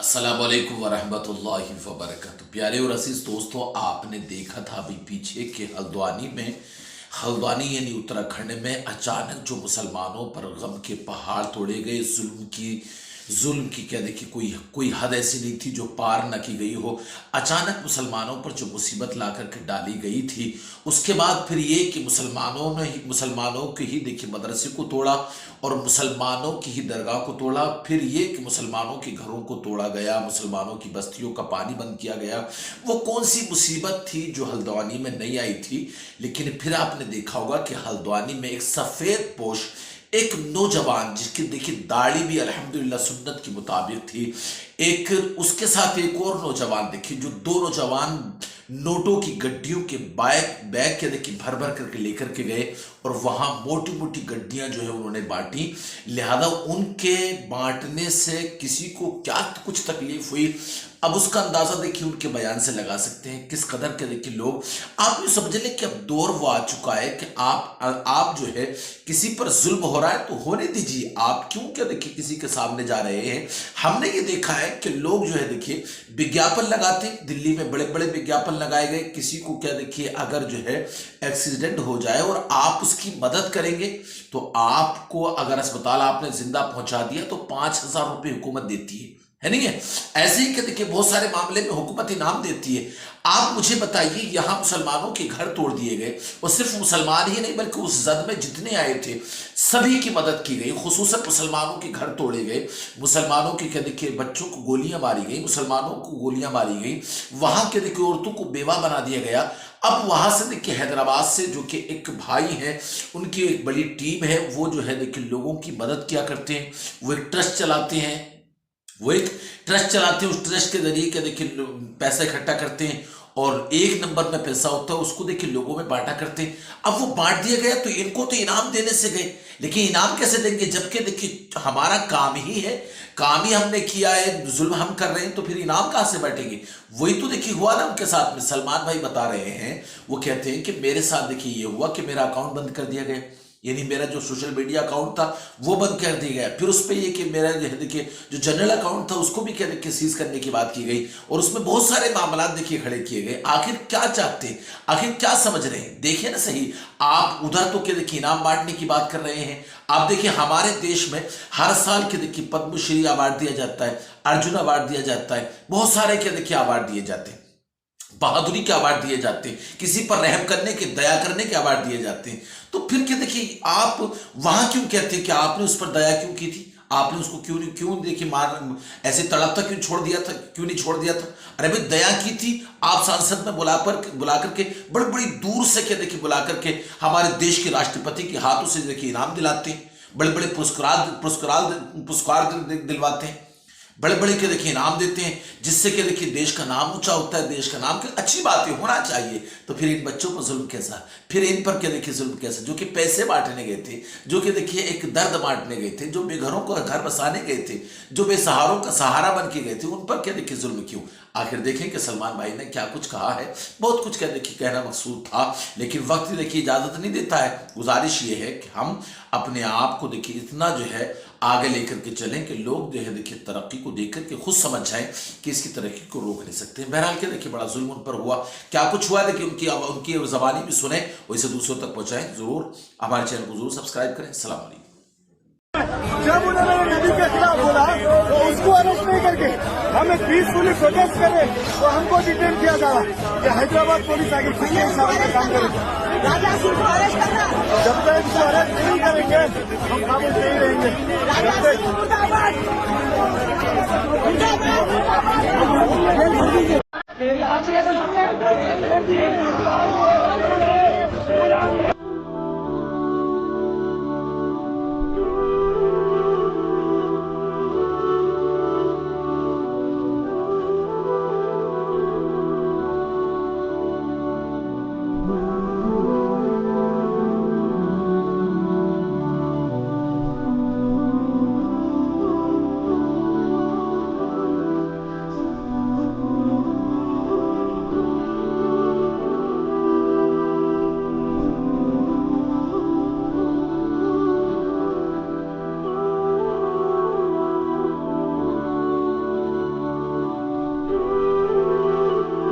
अस्सलाम वालेकुम वरहमतुल्लाहि वबरकातुहू। प्यारे और अजीज दोस्तों, आपने देखा था अभी पीछे के हल्द्वानी यानी उत्तराखंड में अचानक जो मुसलमानों पर गम के पहाड़ तोड़े गए, जुल्म की क्या देखिए कोई हद ऐसी नहीं थी जो पार न की गई हो। अचानक मुसलमानों पर जो मुसीबत ला करके डाली गई थी, उसके बाद फिर ये कि मुसलमानों के ही देखिए मदरसे को तोड़ा और मुसलमानों की ही दरगाह को तोड़ा। फिर ये कि मुसलमानों के घरों को तोड़ा गया, मुसलमानों की बस्तियों का पानी बंद किया गया। वो कौन सी मुसीबत थी जो हल्द्वानी में नहीं आई थी? लेकिन फिर आपने देखा होगा कि हल्द्वानी में एक सफेद पोश एक नौजवान, जिसकी देखिए दाढ़ी भी अल्हम्दुलिल्लाह सुन्नत के मुताबिक थी, एक उसके साथ एक और नौजवान देखिए, जो दो नौजवान नोटों की गड्डियों के बैग के देखिए भर भर करके लेकर के गए और वहां मोटी मोटी गड्डियां जो है उन्होंने बांटी। लिहाजा उनके बांटने से किसी को क्या कुछ तकलीफ हुई, अब उसका अंदाजा देखिए उनके बयान से लगा सकते हैं किस कदर के देखिए लोग। आप ये समझ लें कि अब दौर वो आ चुका है कि आप जो है किसी पर जुल्म हो रहा है तो होने दीजिए, आप क्यों क्या देखिए किसी के सामने जा रहे हैं। हमने ये देखा है कि लोग जो है देखिए विज्ञापन लगाते, दिल्ली में बड़े बड़े विज्ञापन लगाए गए, किसी को क्या देखिए अगर जो है एक्सीडेंट हो जाए और आप उसकी मदद करेंगे तो आपको, अगर अस्पताल आपने जिंदा पहुंचा दिया तो 5,000 रुपये हुकूमत देती है नहीं है। ऐसे ही कि देखिए बहुत सारे मामले में हुकूमत इनाम देती है। आप मुझे बताइए, यहां मुसलमानों के घर तोड़ दिए गए और सिर्फ मुसलमान ही नहीं बल्कि उस जद में जितने आए थे सभी की मदद की गई, खुसूसन मुसलमानों के घर तोड़े गए, मुसलमानों के क्या देखिए बच्चों को गोलियां मारी गई, मुसलमानों को गोलियां मारी गई, वहां के देखिए औरतों को बेवा बना दिया गया। अब वहां से देखिए हैदराबाद से जो कि एक भाई है, उनकी एक बड़ी टीम है, वो जो है देखिए लोगों की मदद किया करते हैं, वो एक ट्रस्ट चलाते हैं, उस ट्रस्ट के जरिए क्या देखिए पैसा इकट्ठा करते हैं और एक नंबर में पैसा होता है उसको देखिए लोगों में बांटा करते हैं। अब वो बांट दिया गया तो इनको तो इनाम देने से गए, लेकिन इनाम कैसे देंगे जबकि देखिए हमारा काम ही है, काम ही हमने किया है, जुल्म हम कर रहे हैं, तो फिर इनाम कहां से बैठेंगे। वही तो देखिए हुआ ना उनके साथ में। सलमान भाई बता रहे हैं, वो कहते हैं कि मेरे साथ देखिए ये हुआ कि मेरा अकाउंट बंद कर दिया गया, यानी मेरा जो सोशल मीडिया अकाउंट था वो बंद कर दिया गया। फिर उस पर ये कि मेरा देखिए जो जनरल अकाउंट था उसको भी क्या देखिए सीज करने की बात की गई और उसमें बहुत सारे मामला देखिए खड़े किए गए। आखिर क्या चाहते हैं, आखिर क्या समझ रहे हैं? देखिए ना सही, आप उधर तो क्या देखिए इनाम बांटने की बात कर रहे हैं। आप देखिए हमारे देश में हर साल के देखिए पद्मश्री अवार्ड दिया जाता है, अर्जुन अवार्ड दिया जाता है, बहुत सारे क्या देखिए अवार्ड दिए जाते हैं, बहादुरी के अवार्ड दिए जाते हैं, किसी पर रहम करने के, दया करने के अवार्ड दिए जाते हैं। तो फिर क्या देखिए आप वहां क्यों कहते हैं कि आपने उस पर दया क्यों की थी, आपने उसको क्यों देखिए ऐसे तड़पता क्यों छोड़ दिया था, क्यों नहीं छोड़ दिया था? अरे भाई दया की थी, आप सांसद में बुला करके बड़ी बड़ी दूर से क्या देखिए बुला करके हमारे देश के राष्ट्रपति के हाथों से देखिए इनाम दिलाते हैं, बड़े बड़े पुरस्कार दिलवाते हैं, बड़े बड़े के देखिए इनाम देते हैं, जिससे कि देखिए देश का नाम ऊंचा होता है, देश का नाम की अच्छी बात है, होना चाहिए। तो फिर इन बच्चों पर जुल्म कैसा, फिर इन पर क्या देखिए जुल्म कैसा, जो कि पैसे बांटने गए थे, जो कि देखिए एक दर्द बांटने गए थे, जो बेघरों को घर बसाने गए थे, जो बेसहारों का सहारा बन के गए थे, उन पर क्या देखिए जुल्म क्यों? आखिर देखें कि सलमान भाई ने क्या कुछ कहा है। बहुत कुछ क्या देखिए कहना मकसूद था, लेकिन वक्त देखिए इजाजत नहीं देता है। गुजारिश ये है कि हम अपने आप को देखिए इतना जो है आगे लेकर के चलें कि लोग जो है देखिए तरक्की को देख करके खुद समझ जाएं कि इसकी तरक्की को रोक नहीं सकते। बहरहाल के देखिए बड़ा जुल्म उन पर हुआ, क्या कुछ हुआ देखिए उनकी ज़बानी भी सुने और इसे दूसरों तक पहुंचाएं। जरूर हमारे चैनल को जरूर सब्सक्राइब करें। सलाम अलैकुम। जब उन्होंने नदी के खिलाफ बोला तो उसको अरेस्ट नहीं करके हमें पीसफुली प्रोटेस्ट करे तो हमको डिटेन किया जा रहा। ये हैदराबाद पुलिस आगे पीछे हिसाब से काम करेगी। जब तक इसको अरेस्ट नहीं करेंगे हम खामोश नहीं रहेंगे।